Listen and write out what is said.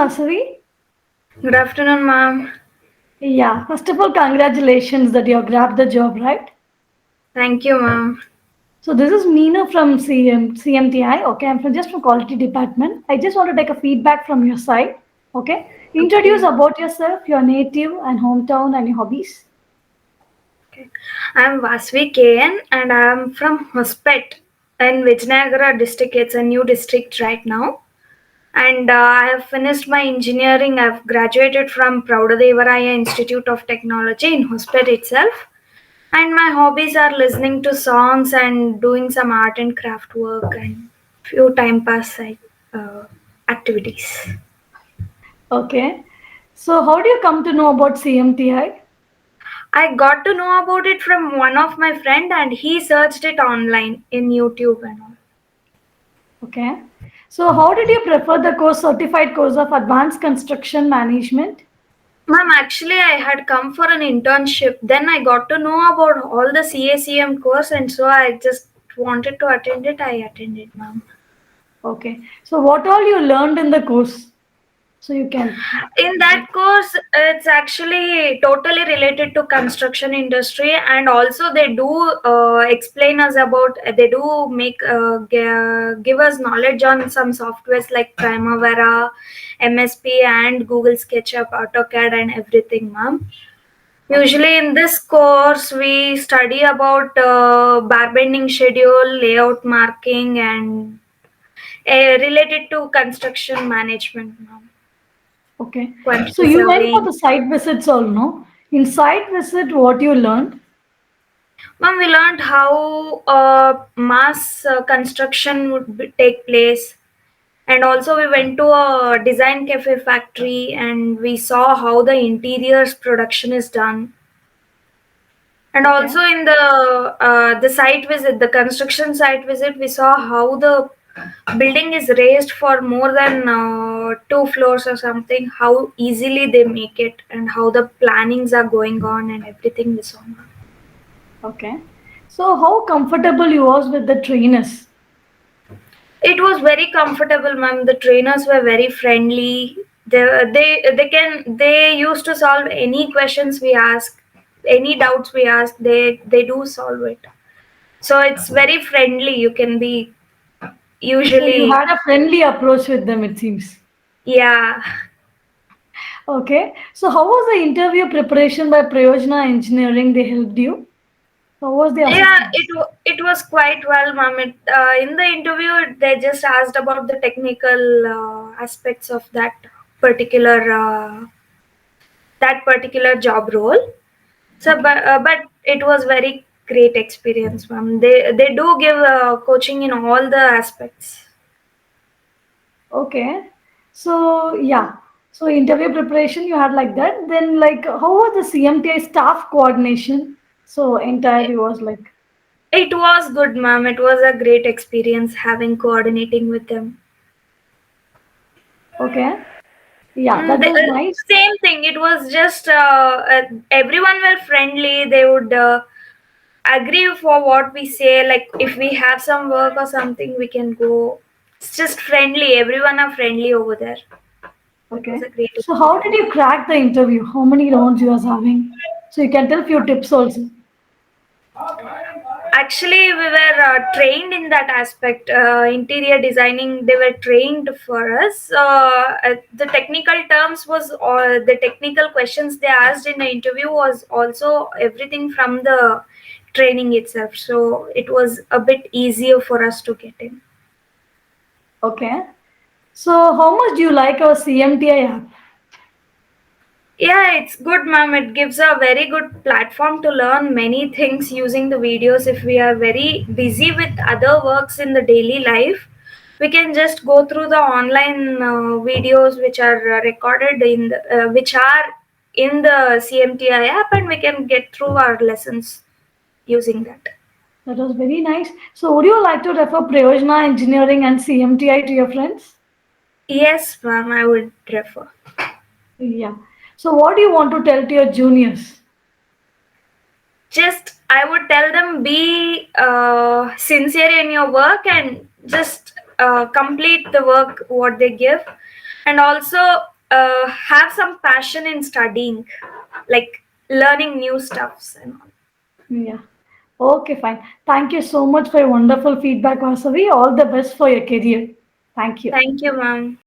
Vasavi. Good afternoon, ma'am. Yeah, first of all, congratulations that you have grabbed the job, right? Thank you, ma'am. So this is Meena from CMTI. Okay, I'm just from quality department. I just want to take a feedback from your side. Okay, introduce Okay. about yourself, your native and hometown, and your hobbies. Okay. I'm Vasavi KN and I'm from Hospet in Vijayanagara district. It's a new district right now. And I have finished my engineering. I've graduated from Praudadevaraya Institute of Technology in Hospet itself. And my hobbies are listening to songs and doing some art and craft work and few time pass uh, activities. Okay, so how do you come to know about CMTI? I got to know about it from one of my friend and he searched it online in YouTube and all. Okay, so how did you prefer the course certified course of advanced construction management? Ma'am, actually I had come for an internship. Then I got to know about all the CACM course and so I just wanted to attend it. I attended, ma'am. Okay, so what all you learned in the course? So you can. In that course, it's actually totally related to construction industry and also they do explain us about, they do give us knowledge on some softwares like Primavera, MSP and Google SketchUp, AutoCAD and everything, ma'am. Usually in this course, we study about bar bending schedule, layout marking and related to construction management, ma'am. Okay. So Quantity you went for surveying. the site visits all, no? In site visit, what you learned? Ma'am, we learned how mass construction would take place, and also we went to a design cafe factory and we saw how the interiors production is done. And Okay. also in the site visit, the construction site visit, we saw how the building is raised for more than 2 floors or something. How easily they make it, and how the plannings are going on, and everything we saw, ma'am. Okay. So how comfortable you was with the trainers? It was very comfortable, ma'am. The trainers were very friendly. They used to solve any questions we ask, any doubts we ask. They do solve it. So it's very friendly. You can be So you usually, had a friendly approach with them, it seems. yeah. Okay. So how was the interview preparation by Prayojana Engineering? They helped you. How was the Yeah, assistance? it was quite well, ma'am. In the interview, they just asked about the technical aspects of particular uh, that particular job role. So, Okay. but it was very great experience, ma'am. They do give coaching in all the aspects. Okay. So yeah. So interview preparation you had like that. Then like how was the CMTI staff coordination? So entirely was like It was good, ma'am. It was a great experience having coordinating with them. okay. Yeah, that was nice. Same thing. It was just everyone were friendly. They would agree for what we say. Like if we have some work or something, we can go. It's just friendly. Everyone are friendly over there. It was Okay. a great So how experience. did you crack the interview? How many rounds you was having? So you can tell few tips also. Actually, we were trained in that aspect. Interior designing, they were trained for us. The technical terms was, or the technical questions they asked in the interview was also everything from the training itself. So it was a bit easier for us to get in. Okay. So how much do you like our CMTI app? Yeah, it's good, ma'am. It gives a very good platform to learn many things using the videos. If we are very busy with other works in the daily life, we can just go through the online videos which are recorded which are in the CMTI app, and we can get through our lessons using that. That was very nice. So would you like to refer Prayojana Engineering and CMTI to your friends? Yes, ma'am, I would refer. Yeah. So what do you want to tell to your juniors? Just I would tell them, be sincere in your work and just complete the work what they give. And also have some passion in studying, like learning new stuffs and all. Yeah. Okay, fine. Thank you so much for your wonderful feedback, Vasavi. All the best for your career. Thank you. Thank you, ma'am.